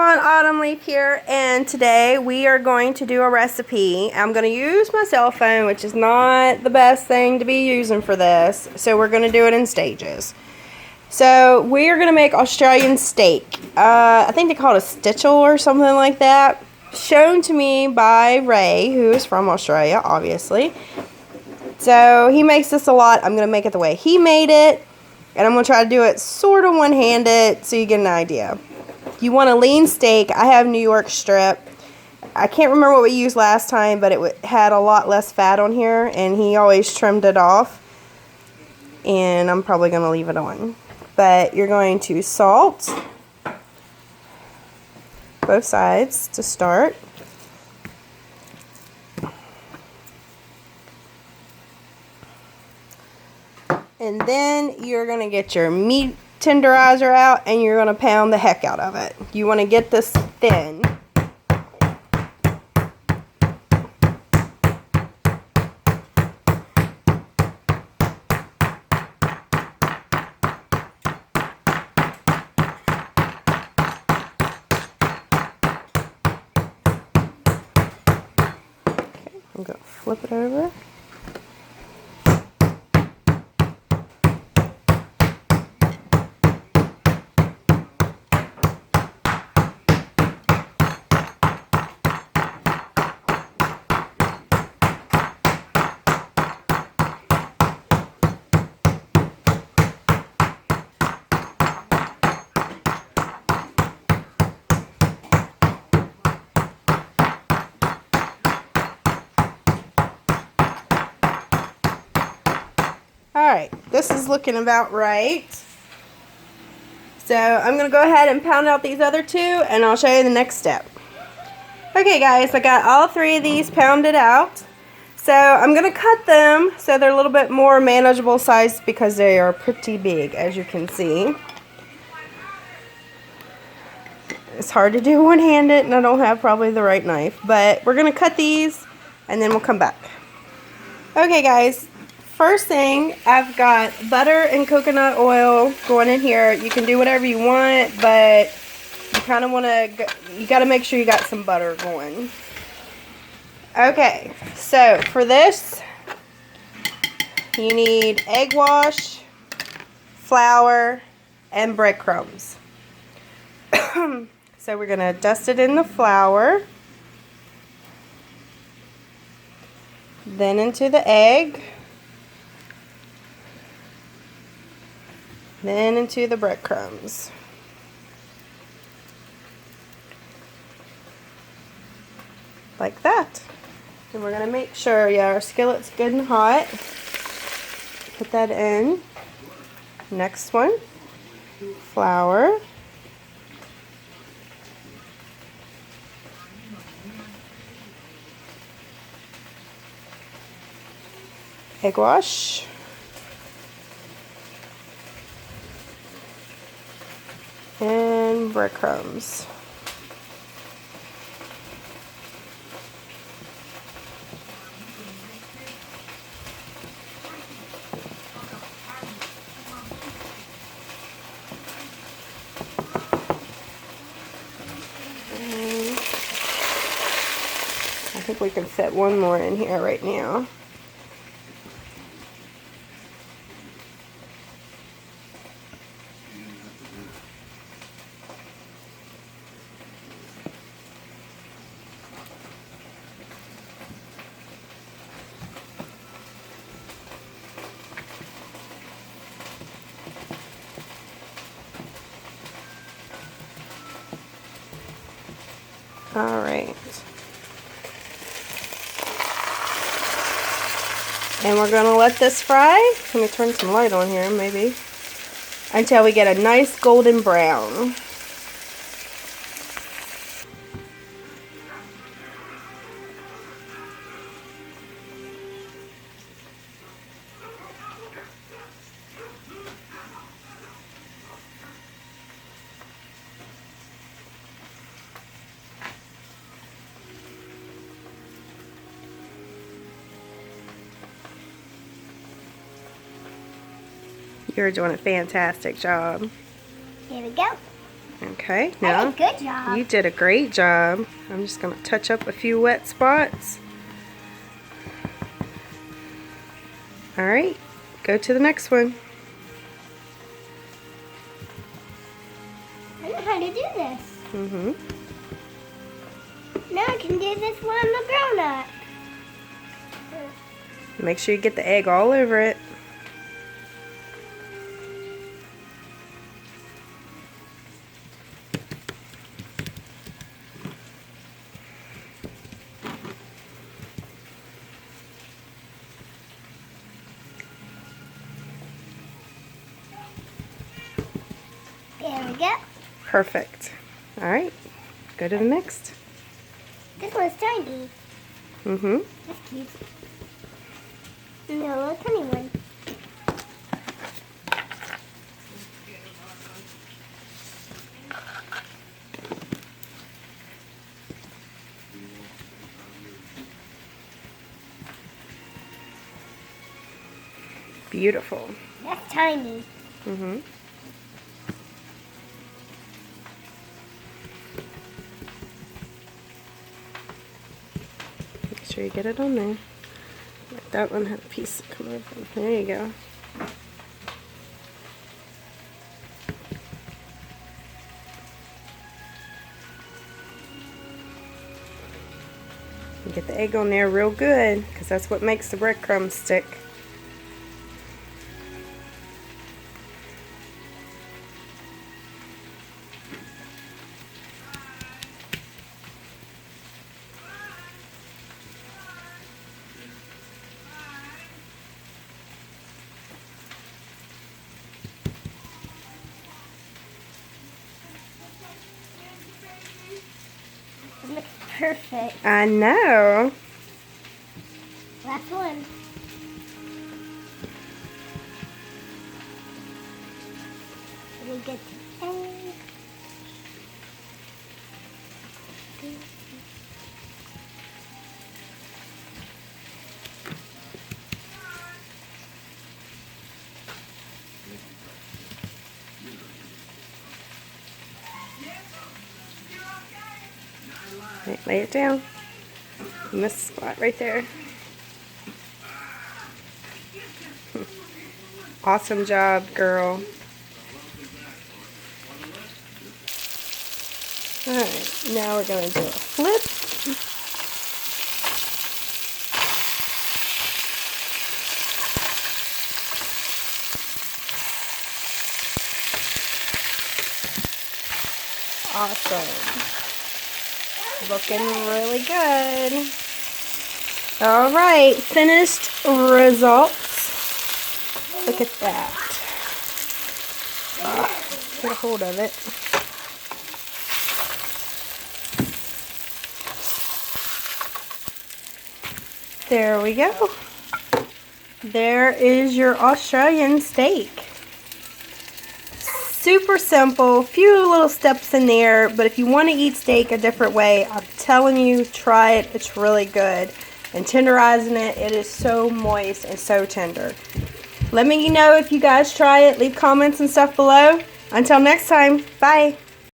everyone, Autumn Leaf here, and today we are going to do a recipe. I'm going to use my cell phone, which is not the best thing to be using for this, so we're going to do it in stages. So we are going to make Australian steak. I think they call it a stitchel or something like that. Shown to me by Ray, who is from Australia, obviously. So he makes this a lot. I'm going to make it the way he made it, and I'm going to try to do it sort of one-handed so you get an idea. You want a lean steak. I have New York strip. I can't remember what we used last time, but it had a lot less fat on here, and he always trimmed it off. And I'm probably going to leave it on. But you're going to salt both sides to start. And then you're going to get your meat tenderizer out and you're going to pound the heck out of it. You want to get this thin. Okay, I'm going to flip it over. Alright, this is looking about right. So I'm going to go ahead and pound out these other two and I'll show you the next step. Okay guys, I got all three of these pounded out. So I'm going to cut them so they're a little bit more manageable size because they are pretty big, as you can see. It's hard to do one-handed and I don't have probably the right knife. But we're going to cut these and then we'll come back. Okay guys. First thing, I've got butter and coconut oil going in here. You can do whatever you want, but you kind of want to, you got to make sure you got some butter going. Okay, so for this, you need egg wash, flour, and breadcrumbs. So we're going to dust it in the flour, then into the egg, then into the breadcrumbs. Like that. And we're going to make sure, our skillet's good and hot. Put that in. Next one. Flour. Egg wash. And breadcrumbs. And I think we can fit one more in here right now. Alright. And we're going to let this fry. Let me turn some light on here, maybe. Until we get a nice golden brown. You're doing a fantastic job. Here we go. Okay, now good job. You did a great job. I'm just going to touch up a few wet spots. Alright, go to the next one. I know how to do this. Mm-hmm. Now I can do this one on the grown-up. Make sure you get the egg all over it. There we go. Perfect. Alright, go to the next. This one's tiny. Mm-hmm. That's cute. No, a tiny one. Beautiful. That's tiny. Mm-hmm. Make sure you get it on there. Like that one had a piece that come over. There you go. You get the egg on there real good, because that's what makes the breadcrumbs stick. It looks perfect. I know. Last one. We'll get the egg. Right, lay it down in this spot right there. Awesome job, girl. Alright, now we're going to do a flip. Awesome. Looking really good. Alright, finished results. Look at that. Get a hold of it. There we go. There is your Australian steak. Super simple, few little steps in there, but if you want to eat steak a different way, I'm telling you, try it. It's really good. And tenderizing it, it is so moist and so tender. Let me know if you guys try it. Leave comments and stuff below. Until next time, bye.